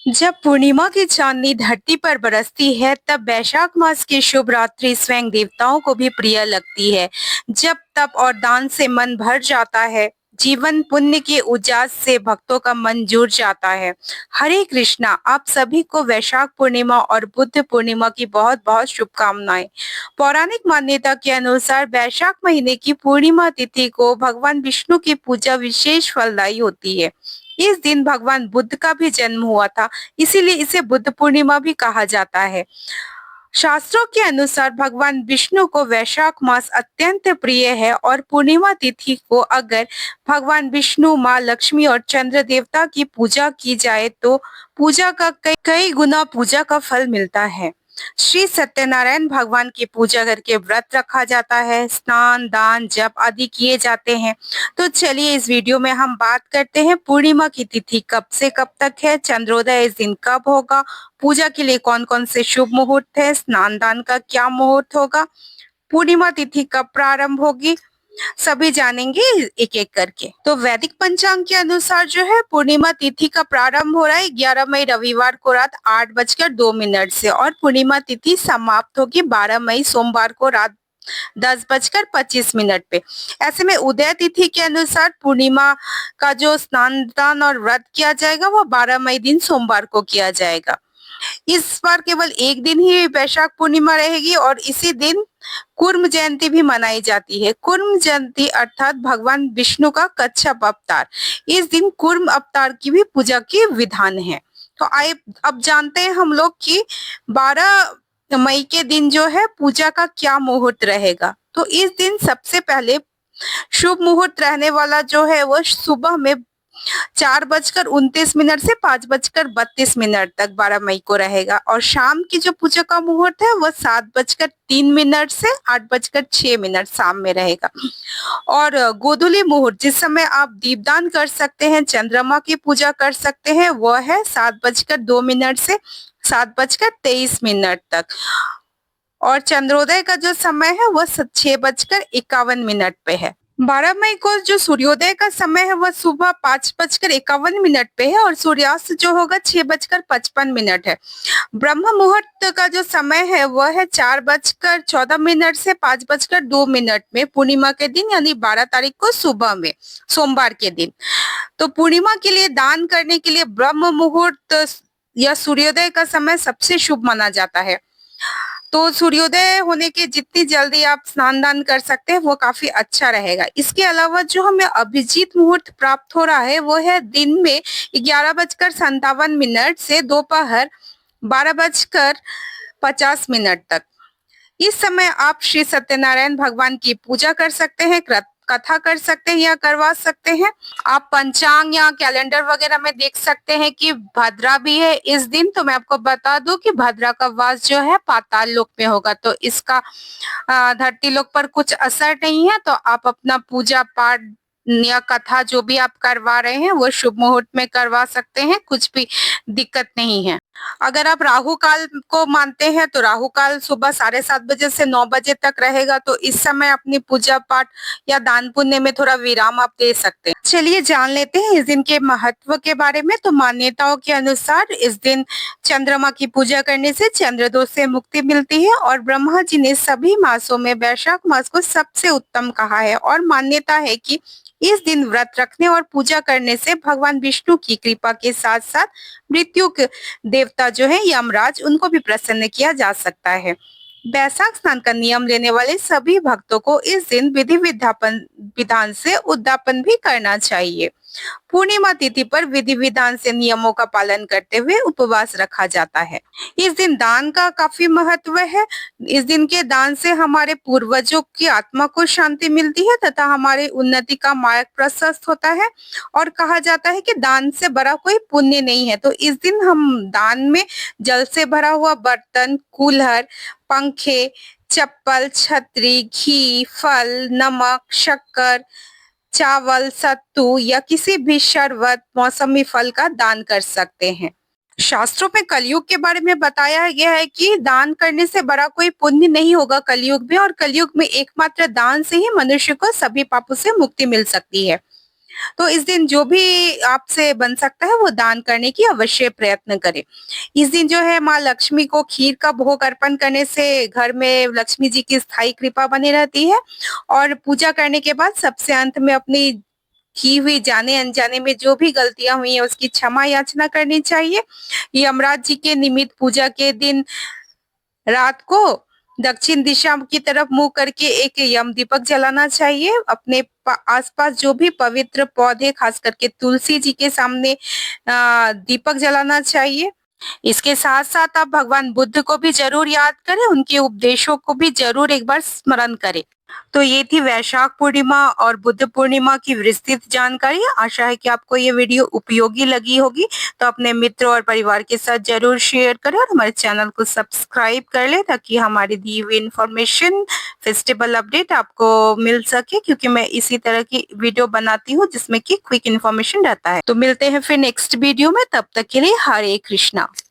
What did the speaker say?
जब पूर्णिमा की चांदनी धरती पर बरसती है तब वैशाख मास की शुभ रात्रि स्वयं देवताओं को भी प्रिय लगती है। जब तप और दान से मन भर जाता है, जीवन पुण्य के उजास से भक्तों का मन जुड़ जाता है। हरे कृष्णा, आप सभी को वैशाख पूर्णिमा और बुद्ध पूर्णिमा की बहुत बहुत शुभकामनाएं। पौराणिक मान्यता के अनुसार वैशाख महीने की पूर्णिमा तिथि को भगवान विष्णु की पूजा विशेष फलदायी होती है। इस दिन भगवान बुद्ध का भी जन्म हुआ था, इसीलिए इसे बुद्ध पूर्णिमा भी कहा जाता है। शास्त्रों के अनुसार भगवान विष्णु को वैशाख मास अत्यंत प्रिय है और पूर्णिमा तिथि को अगर भगवान विष्णु, माँ लक्ष्मी और चंद्र देवता की पूजा की जाए तो पूजा का कई गुना पूजा का फल मिलता है। श्री सत्यनारायण भगवान की पूजा करके व्रत रखा जाता है, स्नान, दान, जप आदि किए जाते हैं। तो चलिए इस वीडियो में हम बात करते हैं पूर्णिमा की तिथि कब से कब तक है, चंद्रोदय इस दिन कब होगा, पूजा के लिए कौन कौन से शुभ मुहूर्त है, स्नान दान का क्या मुहूर्त होगा, पूर्णिमा तिथि कब प्रारंभ होगी, सभी जानेंगे एक एक करके। तो वैदिक पंचांग के अनुसार जो है पूर्णिमा तिथि का प्रारंभ हो रहा है 11 मई रविवार को रात 8:02 से और पूर्णिमा तिथि समाप्त होगी 12 मई सोमवार को रात 10:25 पे। ऐसे में उदय तिथि के अनुसार पूर्णिमा का जो स्नान दान और व्रत किया जाएगा वो 12 मई दिन सोमवार को किया जाएगा। इस बार केवल एक दिन ही वैशाख पूर्णिमा रहेगी और इसी दिन कुर्म जयंती भी मनाई जाती है। कुर्म जयंती अर्थात भगवान विष्णु का कच्छप अवतार। इस दिन कुर्म अवतार की भी पूजा की विधान है। तो आइए अब जानते हैं हम लोग कि 12 मई के दिन जो है पूजा का क्या मुहूर्त रहेगा। तो इस दिन सबसे पहले शुभ मुहूर्त रहने वाला जो है वो सुबह में 4:29 से 5:32 तक 12 मई को रहेगा और शाम की जो पूजा का मुहूर्त है वो 7:03 से 8:06 शाम में रहेगा। और गोधूली मुहूर्त जिस समय आप दीपदान कर सकते हैं, चंद्रमा की पूजा कर सकते हैं, वो है 7:02 से 7:23 तक। और चंद्रोदय का जो समय है वो 6:51 पे है। 12 मई को जो सूर्योदय का समय है वह सुबह 5:51 पे है और सूर्यास्त जो होगा 6:55 है। ब्रह्म मुहूर्त का जो समय है वह है 4:14 से 5:02 में पूर्णिमा के दिन यानी 12 तारीख को सुबह में सोमवार के दिन। तो पूर्णिमा के लिए दान करने के लिए ब्रह्म मुहूर्त या सूर्योदय का समय सबसे शुभ माना जाता है। तो सूर्योदय होने के जितनी जल्दी आप स्नान दान कर सकते हैं वो काफी अच्छा रहेगा। इसके अलावा जो हमें अभिजीत मुहूर्त प्राप्त हो रहा है वो है दिन में 11:57 से दोपहर 12:50 तक। इस समय आप श्री सत्यनारायण भगवान की पूजा कर सकते हैं, कथा कर सकते हैं या करवा सकते हैं। आप पंचांग या कैलेंडर वगैरह में देख सकते हैं कि भद्रा भी है इस दिन। तो मैं आपको बता दूं कि भद्रा का वास जो है पाताल लोक में होगा, तो इसका धरती लोक पर कुछ असर नहीं है। तो आप अपना पूजा पाठ या कथा जो भी आप करवा रहे हैं वो शुभ मुहूर्त में करवा सकते हैं, कुछ भी दिक्कत नहीं है। अगर आप राहु काल को मानते हैं तो राहु काल सुबह 7:30 से 9 बजे तक रहेगा, तो इस समय अपनी पूजा पाठ या दान पुण्य में थोड़ा विराम आप दे सकते हैं। चलिए जान लेते हैं इस दिन के महत्व के बारे में। तो मान्यताओं के अनुसार इस दिन चंद्रमा की पूजा करने से चंद्र दोष से मुक्ति मिलती है और ब्रह्मा जी ने सभी मासों में वैशाख मास को सबसे उत्तम कहा है और मान्यता है कि इस दिन व्रत रखने और पूजा करने से भगवान विष्णु की कृपा के साथ साथ मृत्यु के देवता जो है यमराज उनको भी प्रसन्न किया जा सकता है। वैशाख स्नान का नियम लेने वाले सभी भक्तों को इस दिन विधि विधान से उद्यापन भी करना चाहिए। पूर्णिमा तिथि पर विधि विधान से नियमों का पालन करते हुए उपवास रखा जाता है। इस दिन दान का काफी महत्व है। इस दिन के दान से हमारे पूर्वजों की आत्मा को शांति मिलती है तथा हमारी उन्नति का मार्ग प्रशस्त होता है। और कहा जाता है कि दान से बड़ा कोई पुण्य नहीं है। तो इस दिन हम दान में जल से भरा हुआ बर्तन, कूल्हर, पंखे, चप्पल, छतरी, घी, फल, नमक, शक्कर, चावल, सत्तू या किसी भी शरबत, मौसमी फल का दान कर सकते हैं। शास्त्रों में कलयुग के बारे में बताया गया है कि दान करने से बड़ा कोई पुण्य नहीं होगा कलयुग में, और कलयुग में एकमात्र दान से ही मनुष्य को सभी पापों से मुक्ति मिल सकती है। तो इस दिन जो भी आपसे बन सकता है वो दान करने की अवश्य प्रयत्न करें। इस दिन जो है माँ लक्ष्मी को खीर का भोग अर्पण करने से घर में लक्ष्मी जी की स्थायी कृपा बनी रहती है और पूजा करने के बाद सबसे अंत में अपनी की हुई जाने-अनजाने में जो भी गलतियाँ हुई हैं उसकी क्षमा याचना करनी चाहिए। यमराज जी के निमित्त पूजा के दिन रात को दक्षिण दिशा की तरफ मुँह करके एक यम दीपक जलाना चाहिए। अपने आसपास जो भी पवित्र पौधे खास करके तुलसी जी के सामने दीपक जलाना चाहिए। इसके साथ-साथ आप भगवान बुद्ध को भी ज़रूर याद करें, उनके उपदेशों को भी ज़रूर एक बार स्मरण करें। तो ये थी वैशाख पूर्णिमा और बुद्ध पूर्णिमा की विस्तृत जानकारी। आशा है कि आपको ये वीडियो उपयोगी लगी होगी, तो अपने मित्रों और परिवार के साथ ज़रूर शेयर करें और हमारे चैनल को सब्सक्राइब कर लें ताकि हमारी दी हुई इन्फॉर्मेशन, फेस्टिवल अपडेट आपको मिल सके क्योंकि मैं इसी तरह की वीडियो बनाती हूँ जिसमें कि क्विक इन्फॉर्मेशन रहता है। तो मिलते हैं फिर नेक्स्ट वीडियो में, तब तक के लिए हरे कृष्णा।